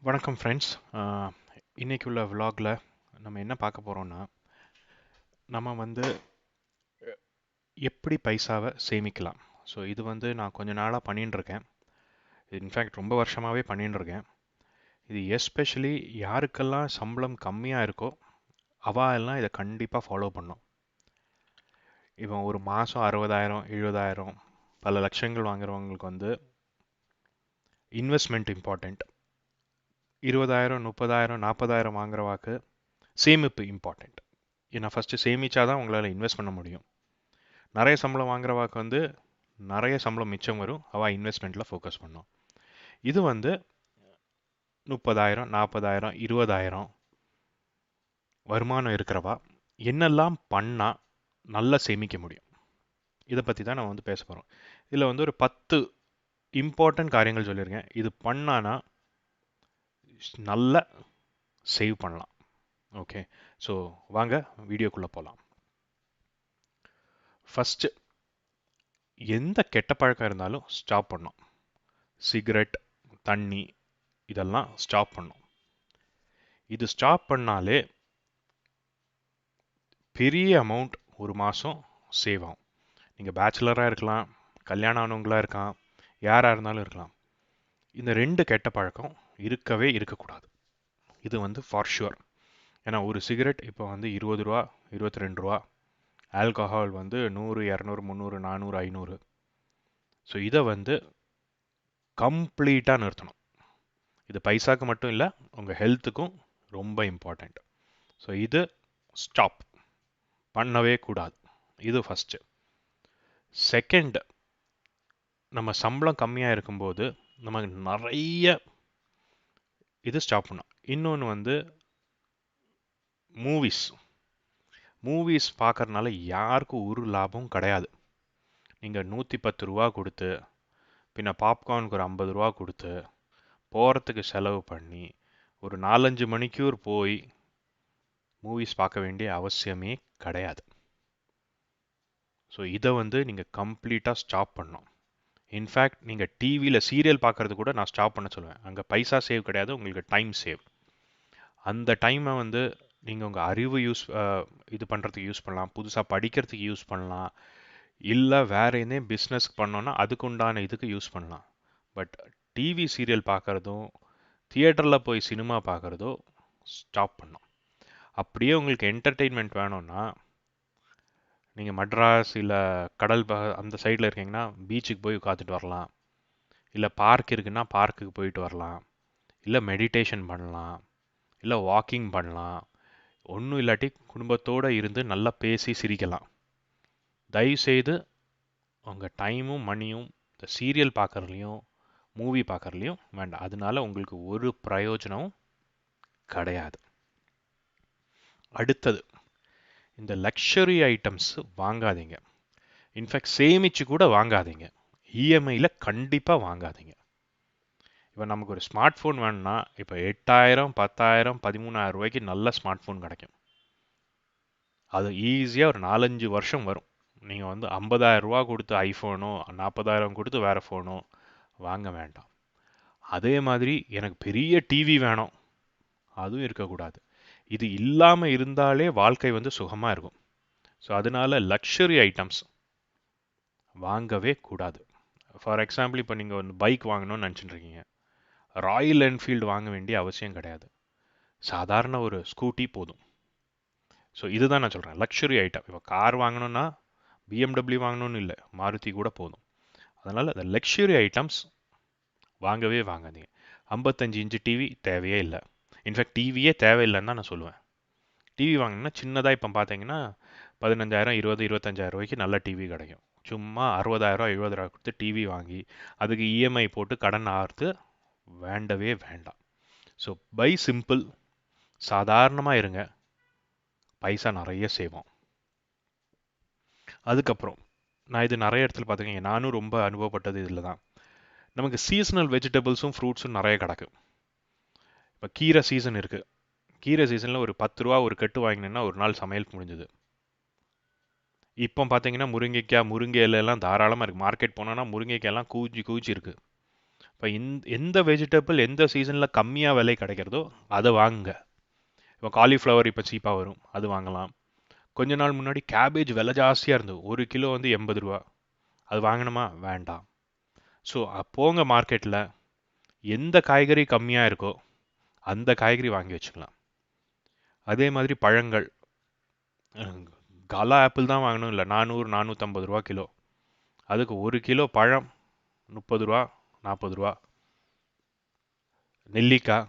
வணக்கம் ஃப்ரெண்ட்ஸ். இன்னைக்கு உள்ள vlogல நம்ம என்ன பார்க்க போகிறோம்னா, நம்ம வந்து எப்படி பைசாவை சேமிக்கலாம். ஸோ இது நான் கொஞ்ச நாளாக பண்ணிட்டு இருக்கேன். இன்ஃபேக்ட் ரொம்ப வருஷமாகவே பண்ணிட்டு இருக்கேன். இது எஸ்பெஷலி யாருக்கெல்லாம் சம்பளம் கம்மியாக இருக்கோ அவா எல்லாம் இதை கண்டிப்பாக ஃபாலோ பண்ணும். இவன் ஒரு மாதம் 60,000 70,000 பல லட்சங்கள் வாங்குறவங்களுக்கு இன்வெஸ்ட்மெண்ட் இம்பார்ட்டண்ட். 20,000 30,000 40,000 வாங்குறவாக்கு சேமிப்பு இம்பார்ட்டண்ட். ஏன்னா ஃபஸ்ட்டு சேமிச்சாதான் உங்களால் இன்வெஸ்ட் பண்ண முடியும். நிறைய சம்பளம் வாங்குறவாக்கு நிறைய சம்பளம் மிச்சம் வரும். அவள் இன்வெஸ்ட்மெண்ட்டில் ஃபோக்கஸ் பண்ணும். இது 30,000 40,000 20,000 வருமானம் இருக்கிறவா என்னெல்லாம் பண்ணால் நல்லா சேமிக்க முடியும், இதை பற்றி தான் நான் பேச போகிறோம். இதில் ஒரு 10 இம்பார்ட்டன்ட் காரியங்கள் சொல்லியிருக்கேன். இது பண்ணானா நல்லா சேவ் பண்ணலாம். ஓகே, ஸோ வாங்க வீடியோக்குள்ளே போகலாம். ஃபஸ்ட்டு, எந்த கெட்ட பழக்கம் இருந்தாலும் ஸ்டாப் பண்ணும். சிகரெட், தண்ணி, இதெல்லாம் ஸ்டாப் பண்ணும். இது ஸ்டாப் பண்ணாலே பெரிய அமௌண்ட் ஒரு மாதம் சேவ் ஆகும். நீங்கள் பேச்சுலராக இருக்கலாம், கல்யாணம் ஆனவங்களாக இருக்கலாம், யாராக இருந்தாலும் இருக்கலாம். இந்த 2 கெட்ட பழக்கம் இருக்கவே இருக்கக்கூடாது. இது ஃபார் ஷுவர். ஏன்னா ஒரு சிகரெட் இப்போ 20 ரூபா 22 ரூபா, ஆல்கஹால் 100 200 300 400 500. ஸோ இதை கம்ப்ளீட்டாக நிறுத்தணும். இது பைசாக்கு மட்டும் இல்லை, உங்கள் ஹெல்த்துக்கும் ரொம்ப இம்பார்ட்டண்ட். ஸோ இது ஸ்டாப் பண்ணவே கூடாது. இது ஃபஸ்ட்டு. செகண்ட், நம்ம சம்பளம் கம்மியாக இருக்கும்போது நமக்கு நிறைய இது ஸ்டாப் பண்ணோம். இன்னொன்று மூவிஸ் மூவிஸ் பார்க்கறதுனால யாருக்கும் ஒரு லாபமும் கிடையாது. நீங்கள் 110 ரூபா கொடுத்து, பின்ன பாப்கார்னுக்கு ஒரு 50 ரூபா கொடுத்து, போகிறதுக்கு செலவு பண்ணி ஒரு 4-5 மணிக்கூர் போய் மூவிஸ் பார்க்க வேண்டிய அவசியமே கிடையாது. ஸோ இதை நீங்கள் கம்ப்ளீட்டாக ஸ்டாப் பண்ணணும். இன்ஃபேக்ட் நீங்கள் டிவியில் சீரியல் பார்க்குறது கூட நான் ஸ்டாப் பண்ண சொல்லுவேன். அங்கே பைசா சேவ் கிடையாது, உங்களுக்கு டைம் சேவ். அந்த டைமை நீங்கள் உங்கள் அறிவு இது பண்ணுறதுக்கு யூஸ் பண்ணலாம், புதுசாக படிக்கிறதுக்கு யூஸ் பண்ணலாம், இல்லை வேறு எதே பிஸ்னஸ்க்கு பண்ணோன்னா அதுக்கு உண்டான இதுக்கு யூஸ் பண்ணலாம். பட் டிவி சீரியல் பார்க்குறதும் தியேட்டரில் போய் சினிமா பார்க்குறதோ ஸ்டாப் பண்ணோம். அப்படியே உங்களுக்கு என்டர்டெயின்மெண்ட் வேணும்னா நீங்கள் மட்ராஸ் இல்லை கடல் அந்த சைடில் இருக்கீங்கன்னா பீச்சுக்கு போய் உட்காந்துட்டு வரலாம், இல்லை பார்க் இருக்குன்னா பார்க்குக்கு போயிட்டு வரலாம், இல்லை மெடிடேஷன் பண்ணலாம், இல்லை வாக்கிங் பண்ணலாம். ஒன்றும் இல்லாட்டி குடும்பத்தோடு இருந்து நல்லா பேசி சிரிக்கலாம். தயவுசெய்து உங்கள் டைமும் மணியும் இந்த சீரியல் பார்க்குறதுலையும் மூவி பார்க்குறதுலையும் வேண்டாம். அதனால உங்களுக்கு ஒரு பிரயோஜனமும் கிடையாது. அடுத்தது, இந்த லக்ஸரி ஐட்டம்ஸ் வாங்காதீங்க. இன்ஃபேக்ட் சேமிச்சு கூட வாங்காதீங்க. இஎம்ஐயில் கண்டிப்பாக வாங்காதீங்க. இப்போ நமக்கு ஒரு ஸ்மார்ட் ஃபோன் வேணும்னா இப்போ 8,000 10,000 13,000 ரூபாய்க்கு நல்ல ஸ்மார்ட் ஃபோன் கிடைக்கும். அது ஈஸியாக ஒரு 4-5 வருஷம் வரும். நீங்கள் 50,000 ரூபா கொடுத்து ஐஃபோனோ 40,000 கொடுத்து வேறு ஃபோனோ வாங்க வேண்டாம். அதே மாதிரி எனக்கு பெரிய டிவி வேணும், அதுவும் இருக்கக்கூடாது. இது இல்லாமல் இருந்தாலே வாழ்க்கை சுகமாக இருக்கும். ஸோ அதனால லக்ஸரி ஐட்டம்ஸ் வாங்கவே கூடாது. ஃபார் எக்ஸாம்பிள், இப்போ நீங்கள் பைக் வாங்கணும்னு நினச்சிட்டு இருக்கீங்க, ராயல் என்ஃபீல்டு வாங்க வேண்டிய அவசியம் கிடையாது. சாதாரண ஒரு ஸ்கூட்டி போதும். ஸோ இதுதான் நான் சொல்கிறேன் லக்ஸரி ஐட்டம். இப்போ கார் வாங்கணும்னா பிஎம்டபிள்யூ வாங்கணும்னு இல்லை, மாருதி கூட போதும். அதனால் அந்த லக்ஸரி ஐட்டம்ஸ் வாங்கவே வாங்காதீங்க. 55 இன்ச்சு டிவி தேவையே இல்லை. இன்ஃபேக்ட் டிவியே தேவையில்லைன்னு தான் நான் சொல்லுவேன். டிவி வாங்கினா சின்னதாக இப்போ பார்த்தீங்கன்னா 15,000 20 25,000 ரூபாய்க்கு நல்ல டிவி கிடைக்கும். சும்மா 60,000 70,000 கொடுத்து டிவி வாங்கி அதுக்கு இஎம்ஐ போட்டு கடன் ஆறுது வேண்டவே வேண்டாம். ஸோ பை சிம்பிள், சாதாரணமாக இருங்க, பைசா நிறைய சேவும். அதுக்கப்புறம் நான் இது நிறைய இடத்துல பார்த்துருக்கேன், நானும் ரொம்ப அனுபவப்பட்டது இதில் தான். நமக்கு சீசனல் வெஜிடபிள்ஸும் ஃப்ரூட்ஸும் நிறைய கிடக்கும். இப்போ கீரை சீசன் இருக்குது. கீரை சீசனில் ஒரு 10 ரூபா ஒரு கட்டு வாங்கினேன்னா ஒரு நாள் சமையல் முடிஞ்சுது. இப்போ பார்த்தீங்கன்னா முருங்கை இலையெல்லாம் தாராளமாக இருக்குது. மார்க்கெட் போனோன்னா முருங்கைக்காயெல்லாம் கூச்சி இருக்குது. இப்போ எந்த வெஜிடபிள் எந்த சீசனில் கம்மியாக விலை கிடைக்கிறதோ அதை வாங்குங்க. இப்போ காலிஃப்ளவர் இப்போ சீப்பாக வரும், அது வாங்கலாம். கொஞ்ச நாள் முன்னாடி கேபேஜ் விலை ஜாஸ்தியாக இருந்தது, 1 கிலோ வந்து 80 ரூபா. அது வாங்கணுமா? வேண்டாம். ஸோ போங்க மார்க்கெட்டில் எந்த காய்கறி கம்மியாக இருக்கோ அந்த காய்கறி வாங்கி வச்சுக்கலாம். அதே மாதிரி பழங்கள், கலா ஆப்பிள் தான் வாங்கணும் இல்லை, 400-450 ரூபா கிலோ. அதுக்கு 1 கிலோ பழம் 30 ரூபா 40 ரூபா. நெல்லிக்காய்,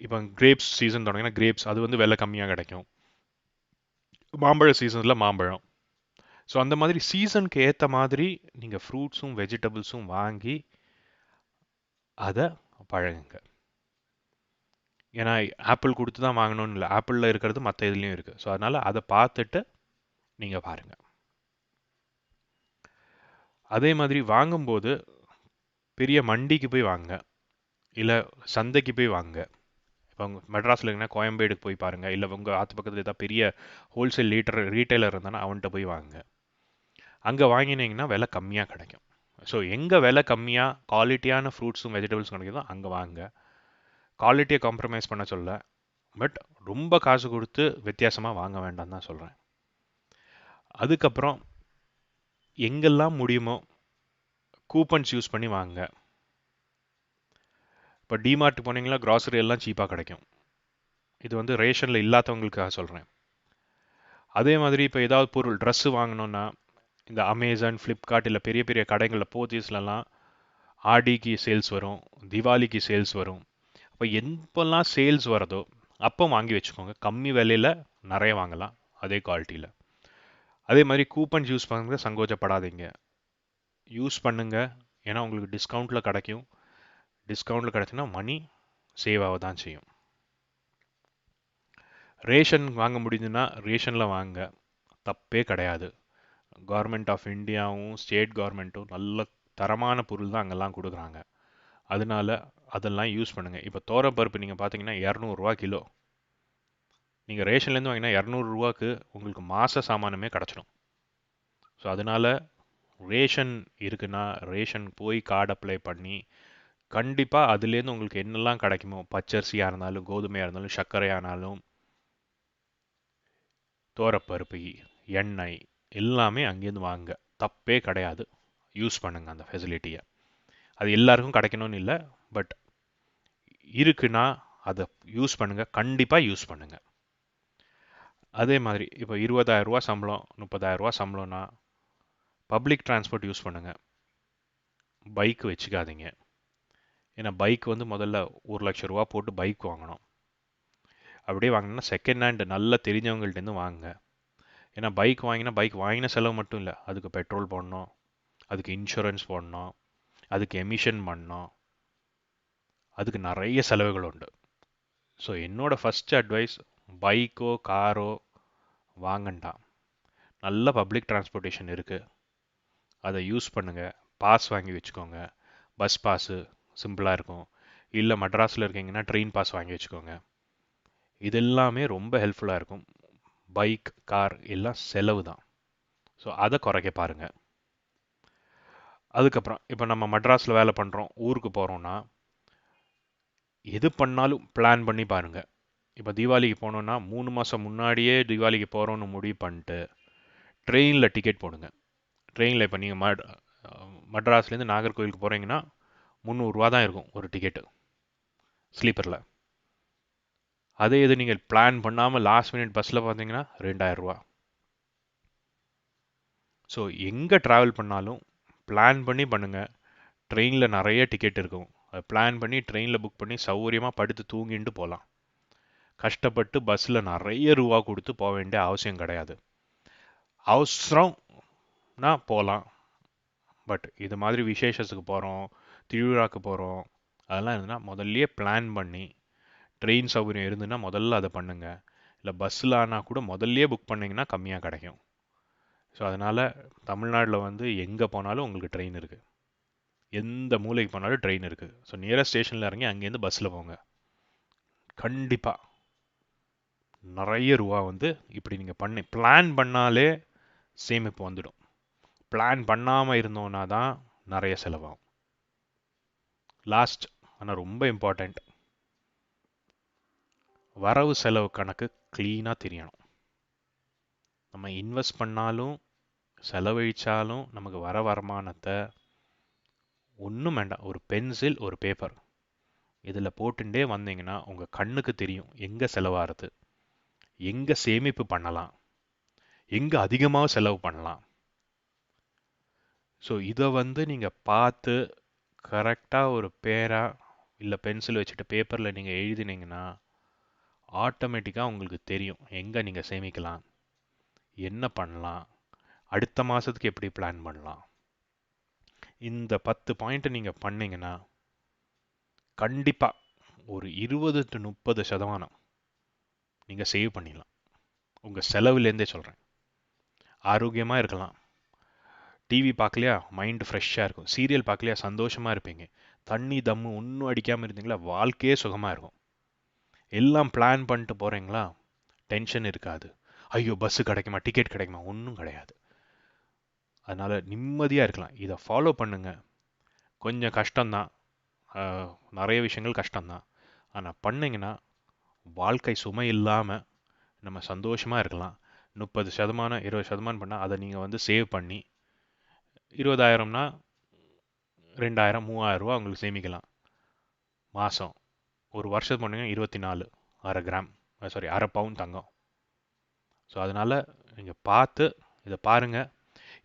இப்போ கிரேப்ஸ் சீசன் தொடங்கினா கிரேப்ஸ் அது வந்து விலை கம்மியாக கிடைக்கும். மாம்பழ சீசனில் மாம்பழம். ஸோ அந்த மாதிரி சீசனுக்கு ஏற்ற மாதிரி நீங்கள் ஃப்ரூட்ஸும் வெஜிடபிள்ஸும் வாங்கி அதை பழகுங்க. ஏன்னா ஆப்பிள் கொடுத்து தான் வாங்கணும்னு இல்லை, ஆப்பிளில் இருக்கிறது மற்ற இதுலேயும் இருக்குது. ஸோ அதனால் அதை பார்த்துட்டு நீங்கள் பாருங்கள். அதே மாதிரி வாங்கும்போது பெரிய மண்டிக்கு போய் வாங்க, இல்லை சந்தைக்கு போய் வாங்க. இப்போ உங்கள் மெட்ராஸில் இருக்குன்னா கோயம்பேடுக்கு போய் பாருங்கள், இல்லை உங்கள் ஆற்று பக்கத்தில் ஏதாவது பெரிய ஹோல்சேல் ரீட்டைலர் இருந்தானா அவன்கிட்ட போய் வாங்க. அங்கே வாங்கினீங்கன்னா விலை கம்மியாக கிடைக்கும். ஸோ எங்கே விலை கம்மியாக குவாலிட்டியான ஃப்ரூட்ஸும் வெஜிடபிள்ஸும் கிடைக்குதோ அங்கே வாங்க. குவாலிட்டியை காம்ப்ரமைஸ் பண்ண சொல்ல, பட் ரொம்ப காசு கொடுத்து வித்தியாசமாக வாங்க வேண்டாம் தான் சொல்கிறேன். அதுக்கப்புறம் எங்கெல்லாம் முடியுமோ கூப்பன்ஸ் யூஸ் பண்ணி வாங்க. இப்போ டிமார்ட் போனீங்களா கிராசரி எல்லாம் சீப்பாக கிடைக்கும். இது வந்து ரேஷனில் இல்லாதவங்களுக்காக சொல்கிறேன். அதே மாதிரி இப்போ ஏதாவது பொருள் ட்ரெஸ்ஸு வாங்கணுன்னா இந்த அமேசான், ஃப்ளிப்கார்ட் இல்லை பெரிய பெரிய கடைகளில் போத்தீஸ்லலாம் ஆடிக்கு சேல்ஸ் வரும், திவாலிக்கு சேல்ஸ் வரும். அப்போ எப்போல்லாம் சேல்ஸ் வரதோ அப்போ வாங்கி வச்சுக்கோங்க. கம்மி விலையில் நிறைய வாங்கலாம் அதே குவாலிட்டியில். அதே மாதிரி கூப்பன்ஸ் யூஸ் பண்ணுங்க, சங்கோச்சப்படாதீங்க, யூஸ் பண்ணுங்க. ஏன்னா உங்களுக்கு டிஸ்கவுண்ட்டில் கிடைக்கும். டிஸ்கவுண்ட்டில் கிடைச்சுன்னா மணி சேவ் ஆக தான் செய்யும். ரேஷன் வாங்க முடியுதுன்னா ரேஷனில் வாங்க, தப்பே கிடையாது. கவர்மெண்ட் ஆஃப் இந்தியாவும் ஸ்டேட் கவர்மெண்ட்டும் நல்ல தரமான பொருள் தான் அங்கெல்லாம் கொடுக்குறாங்க. அதனால அதெல்லாம் யூஸ் பண்ணுங்கள். இப்போ தோரப்பருப்பு நீங்கள் பார்த்தீங்கன்னா 200 ரூபா கிலோ. நீங்கள் ரேஷன்லேருந்து வாங்கினா 200 ரூபாக்கு உங்களுக்கு மாத சாமானமே கிடச்சிடும். ஸோ அதனால் ரேஷன் இருக்குன்னா ரேஷன் போய் கார்டு அப்ளை பண்ணி கண்டிப்பாக அதுலேருந்து உங்களுக்கு என்னெல்லாம் கிடைக்குமோ, பச்சரிசியாக இருந்தாலும் கோதுமையாக இருந்தாலும் சர்க்கரையானாலும் தோரப்பருப்பு, எண்ணெய் எல்லாமே அங்கேருந்து வாங்க, தப்பே கிடையாது. யூஸ் பண்ணுங்கள் அந்த ஃபெசிலிட்டியை. அது எல்லாருக்கும் கிடைக்கணும்னு இல்லை, பட் இருக்குன்னா அதை யூஸ் பண்ணுங்கள், கண்டிப்பாக யூஸ் பண்ணுங்கள். அதே மாதிரி இப்போ 20,000 ரூபா சம்பளம் 30,000 ரூபா சம்பளம்னா பப்ளிக் டிரான்ஸ்போர்ட் யூஸ் பண்ணுங்கள், பைக் வச்சுக்காதீங்க. ஏன்னா பைக் வந்து முதல்ல 1,00,000 ரூபா போட்டு பைக் வாங்கணும். அப்படியே வாங்கினா செகண்ட் ஹேண்ட் நல்ல தெரிஞ்சவங்கள்ட்டேருந்து வாங்க. ஏன்னா பைக் வாங்கின செலவு மட்டும் இல்லை, அதுக்கு பெட்ரோல் போடணும், அதுக்கு இன்சூரன்ஸ் போடணும், அதுக்கு எமிஷன் பண்ணணும், அதுக்கு நிறைய செலவுகள் உண்டு. ஸோ என்னோட ஃபஸ்ட் அட்வைஸ், பைக்கோ காரோ வாங்கண்டாம். நல்ல பப்ளிக் டிரான்ஸ்போர்ட்டேஷன் இருக்குது, அதை யூஸ் பண்ணுங்கள். பாஸ் வாங்கி வச்சுக்கோங்க, பஸ் பாஸு சிம்பிளாக இருக்கும். இல்லை மெட்ராஸில் இருக்கீங்கன்னா ட்ரெயின் பாஸ் வாங்கி வச்சுக்கோங்க. இது எல்லாமே ரொம்ப ஹெல்ப்ஃபுல்லாக இருக்கும். பைக் கார் எல்லாம் செலவு தான். ஸோ அதை குறைக்க பாருங்கள். அதுக்கப்புறம் இப்போ நம்ம மெட்ராஸில் வேலை பண்ணுறோம், ஊருக்கு போகிறோன்னா எது பண்ணாலும் பிளான் பண்ணி பாருங்கள். இப்போ தீபாவளிக்கு போனோன்னா 3 மாதம் முன்னாடியே தீபாவளிக்கு போகிறோன்னு முடிவு பண்ணிட்டு ட்ரெயினில் டிக்கெட் போடுங்க. ட்ரெயினில் இப்போ நீங்கள் மெட்ராஸ்லேருந்து நாகர்கோவிலுக்கு போகிறீங்கன்னா 300 ரூபா தான் இருக்கும் ஒரு டிக்கெட்டு ஸ்லீப்பரில். அதே இது நீங்கள் பிளான் பண்ணாமல் லாஸ்ட் மினிட் பஸ்ஸில் பார்த்தீங்கன்னா 2,000 ரூபா. ஸோ எங்கே ட்ராவல் பண்ணாலும் பிளான் பண்ணி பண்ணுங்கள். ட்ரெயினில் நிறைய டிக்கெட் இருக்கும், அதை பிளான் பண்ணி ட்ரெயினில் புக் பண்ணி சௌகரியமாக படுத்து தூங்கிட்டு போகலாம். கஷ்டப்பட்டு பஸ்ஸில் நிறைய ரூபா கொடுத்து போக வேண்டிய அவசியம் கிடையாது. அவசரம்னா போகலாம், பட் இது மாதிரி விசேஷத்துக்கு போகிறோம், திருவிழாக்கு போகிறோம், அதெல்லாம் இருந்ததுன்னா முதல்லையே பிளான் பண்ணி ட்ரெயின் சௌகரியம் இருந்துன்னா முதல்ல அதை பண்ணுங்கள். இல்லை பஸ்ஸில் ஆனால் கூட முதல்லையே புக் பண்ணிங்கன்னா கம்மியாக கிடைக்கும். ஸோ அதனால் தமிழ்நாட்டில் வந்து எங்கே போனாலும் உங்களுக்கு ட்ரெயின் இருக்குது, எந்த மூலைக்கு போனாலும் ட்ரெயின் இருக்குது. ஸோ நியரஸ்ட் ஸ்டேஷனில் இறங்கி அங்கேருந்து பஸ்ஸில் போங்க. கண்டிப்பாக நிறைய ரூபா வந்து இப்படி நீங்கள் பிளான் பண்ணாலே சேமிப்பு வந்துடும். பிளான் பண்ணாமல் இருந்தோன்னா தான் நிறைய செலவாகும். லாஸ்ட் ஆனால் ரொம்ப இம்பார்ட்டண்ட், வரவு செலவு கணக்கு க்ளீனாக தெரியணும். நம்ம இன்வெஸ்ட் பண்ணாலும் செலவழித்தாலும் நமக்கு வர வருமானத்தை ஒன்றும் வேண்டாம், ஒரு பென்சில் ஒரு பேப்பர் இதில் போட்டுட்டே வந்தீங்கன்னா உங்கள் கண்ணுக்கு தெரியும் எங்கே செலவாகிறது, எங்கே சேமிப்பு பண்ணலாம், எங்கே அதிகமாக செலவு பண்ணலாம். ஸோ இதை நீங்கள் பார்த்து கரெக்டாக ஒரு பேரா இல்லை பென்சில் வச்சுட்டு பேப்பரில் நீங்கள் எழுதினீங்கன்னா ஆட்டோமேட்டிக்காக உங்களுக்கு தெரியும் எங்கே நீங்கள் சேமிக்கலாம், என்ன பண்ணலாம், அடுத்த மாதத்துக்கு எப்படி பிளான் பண்ணலாம். இந்த 10 பாயிண்ட்டை நீங்கள் பண்ணீங்கன்னா கண்டிப்பாக ஒரு 20 to 30% நீங்கள் சேவ் பண்ணிடலாம். உங்கள் செலவுலேருந்தே சொல்கிறேன். ஆரோக்கியமாக இருக்கலாம். டிவி பார்க்கலையா மைண்டு ஃப்ரெஷ்ஷாக இருக்கும், சீரியல் பார்க்கலையா சந்தோஷமாக இருப்பீங்க, தண்ணி தம்மு ஒன்றும் அடிக்காமல் இருந்தீங்களா வாழ்க்கையே சுகமாக இருக்கும். எல்லாம் பிளான் பண்ணிட்டு போகிறீங்களா டென்ஷன் இருக்காது, ஐயோ பஸ்ஸு கிடைக்குமா டிக்கெட் கிடைக்குமா, ஒன்றும் கிடையாது. அதனால் நிம்மதியாக இருக்கலாம். இதை ஃபாலோ பண்ணுங்கள். கொஞ்சம் கஷ்டம்தான், நிறைய விஷயங்கள் கஷ்டம்தான், ஆனால் பண்ணிங்கன்னா வாழ்க்கை சுமை இல்லாமல் நம்ம சந்தோஷமாக இருக்கலாம். 30% 20% பண்ணால் அதை நீங்கள் சேவ் பண்ணி 20,000னா 2,000 3,000 ரூபா உங்களுக்கு சேமிக்கலாம் மாதம். ஒரு வருஷத்துக்கு பண்ணிங்கன்னா 24, அரை பவுன் தங்கம். ஸோ அதனால் நீங்கள் பார்த்து இதை பாருங்கள்.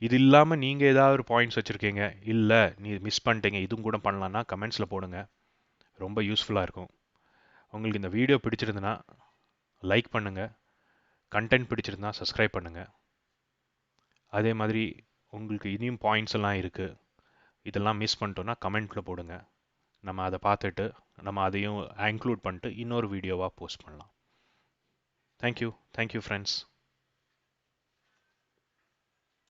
இது இல்லாமல் நீங்கள் ஏதாவது ஒரு பாயிண்ட்ஸ் வச்சுருக்கீங்க, இல்லை நீ மிஸ் பண்ணிட்டீங்க இதுவும் கூட பண்ணலான்னா கமெண்ட்ஸில் போடுங்க, ரொம்ப யூஸ்ஃபுல்லாக இருக்கும். உங்களுக்கு இந்த வீடியோ பிடிச்சிருந்துன்னா லைக் பண்ணுங்கள், கண்டென்ட் பிடிச்சிருந்தா சப்ஸ்கிரைப் பண்ணுங்கள். அதே மாதிரி உங்களுக்கு இனியும் பாயிண்ட்ஸ் எல்லாம் இருக்குது, இதெல்லாம் மிஸ் பண்ணிட்டோன்னா கமெண்ட்டில் போடுங்க, நம்ம அதை பார்த்துட்டு நம்ம அதையும் இன்க்ளூட் பண்ணிட்டு இன்னொரு வீடியோவாக போஸ்ட் பண்ணலாம். Thank you friends.